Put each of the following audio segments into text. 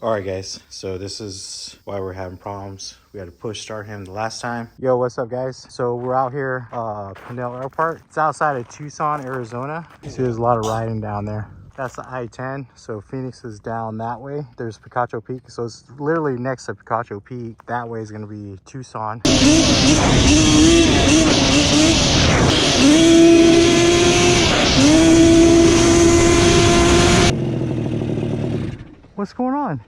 All right, guys, so this is why we're having problems. We had to push start him the last time. Yo, what's up, guys? So we're out here, Pinal Air. It's outside of Tucson, Arizona. You see there's a lot of riding down there. That's the I-10, so Phoenix is down that way. There's Picacho Peak, so it's literally next to Picacho Peak. That way is gonna be Tucson. What's going on?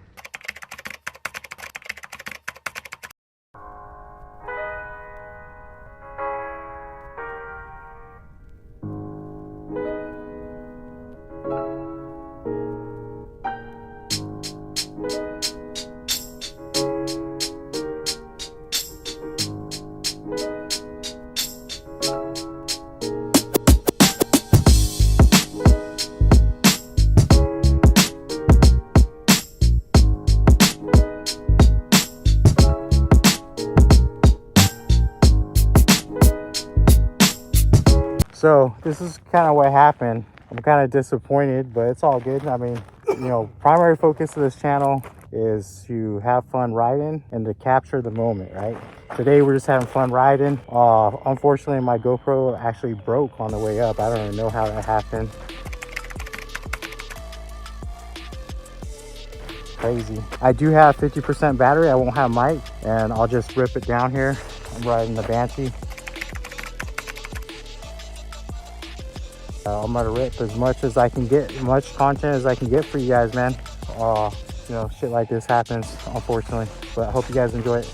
So this is kind of what happened. I'm kind of disappointed, but it's all good. I mean, you know, primary focus of this channel is to have fun riding and to capture the moment, right? Today we're just having fun riding. Unfortunately, my GoPro actually broke on the way up. I don't even know how that happened. Crazy. I do have 50% battery. I won't have mic, and I'll just rip it down here. I'm riding the Banshee. I'm gonna rip as much as I can get, as much content as I can get for you guys, man. You know, shit like this happens, unfortunately, but I hope you guys enjoy it.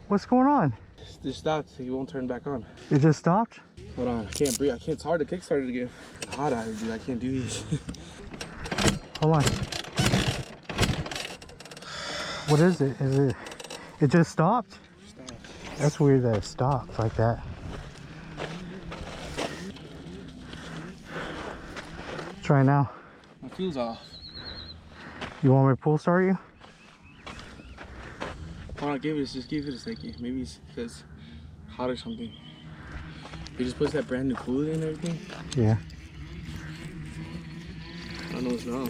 What's going on? It just stopped. He won't turn back on. It just stopped? Hold on. I can't breathe. I can't. It's hard to kickstart it again. It's hot out here, dude. I can't do this. Hold on. What is it? It just stopped? Stop. That's weird that it stopped like that. Try now. My fuel's off. You want me to pull start you? Hold on, just give it a second. Maybe it's because hot or something. You just put that brand new coolant and everything? Yeah. I don't know what's wrong.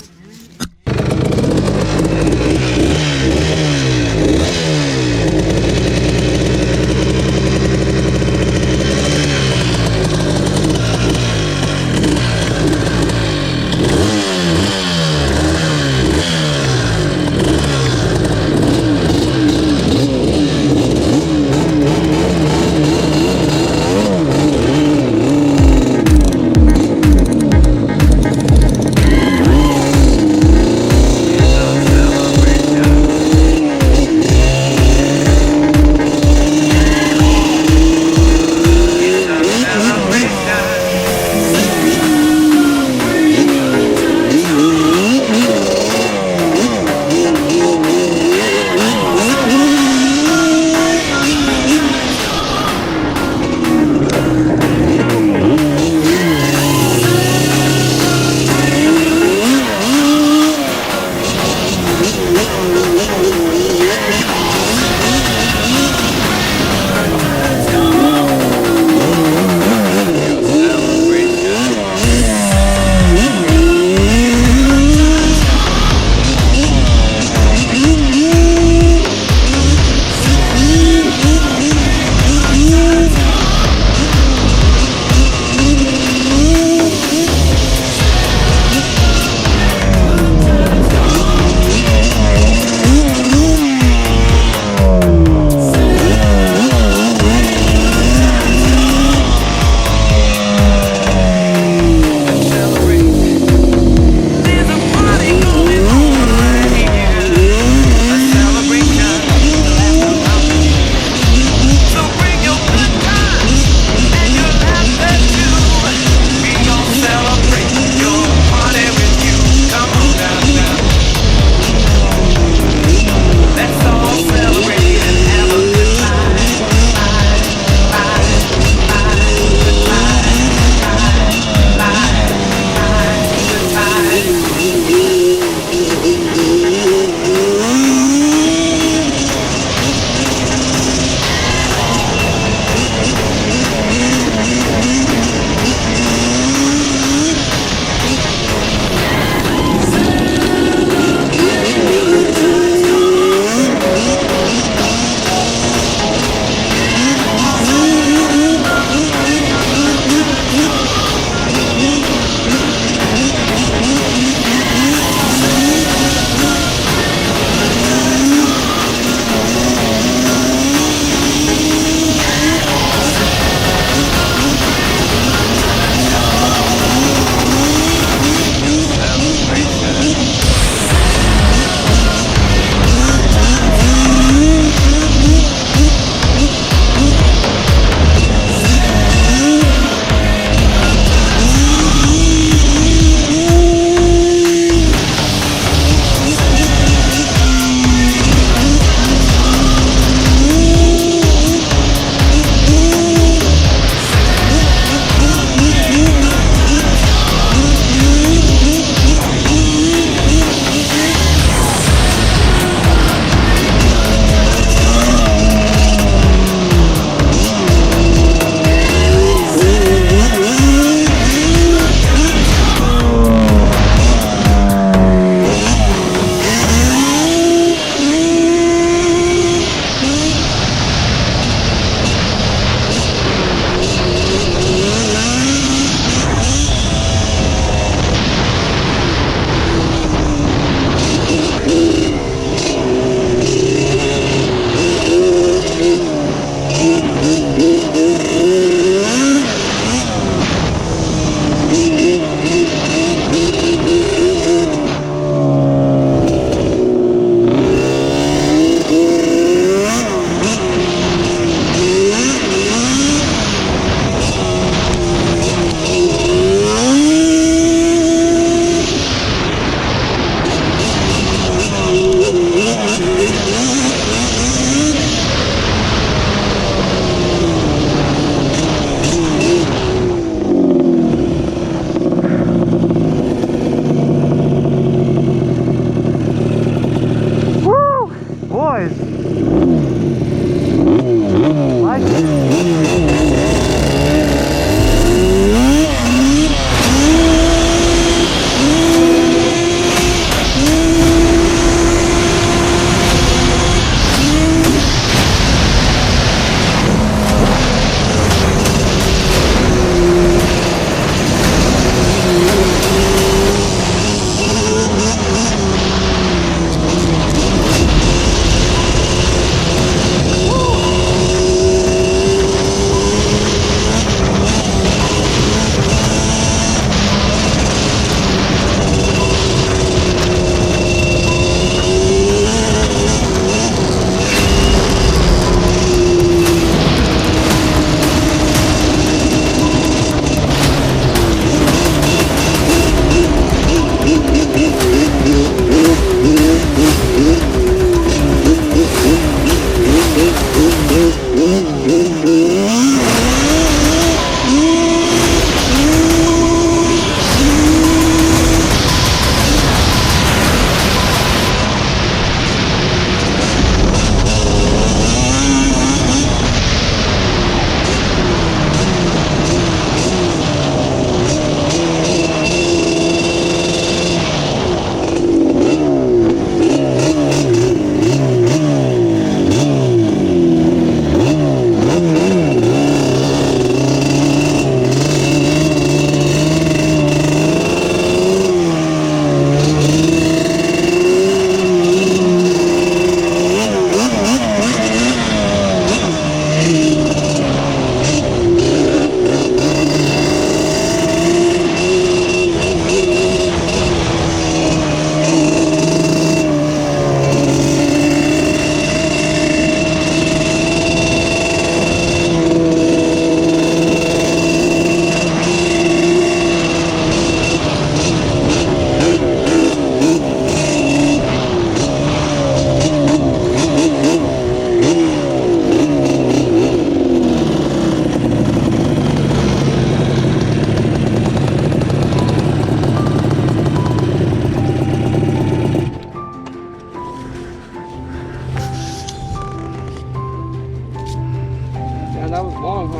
Man, that was long,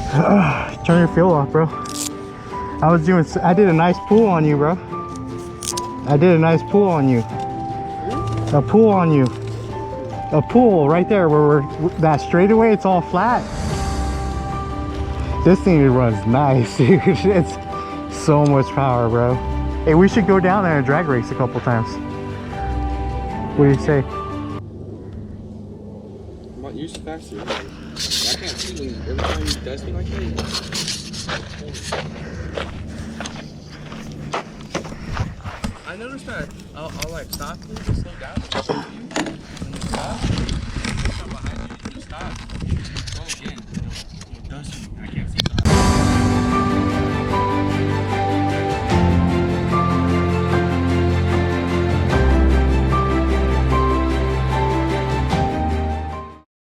huh? Turn your fuel off, bro. I did a nice pull on you, bro. I did a nice pull on you. A pull on you. A pull right there where that straightaway, it's all flat. This thing runs nice, dude. It's so much power, bro. Hey, we should go down there and drag race a couple times. What do you say? What, you're faster. I can't see when every time you dust me like that. I noticed that I'll like stop and slow down. When you stop,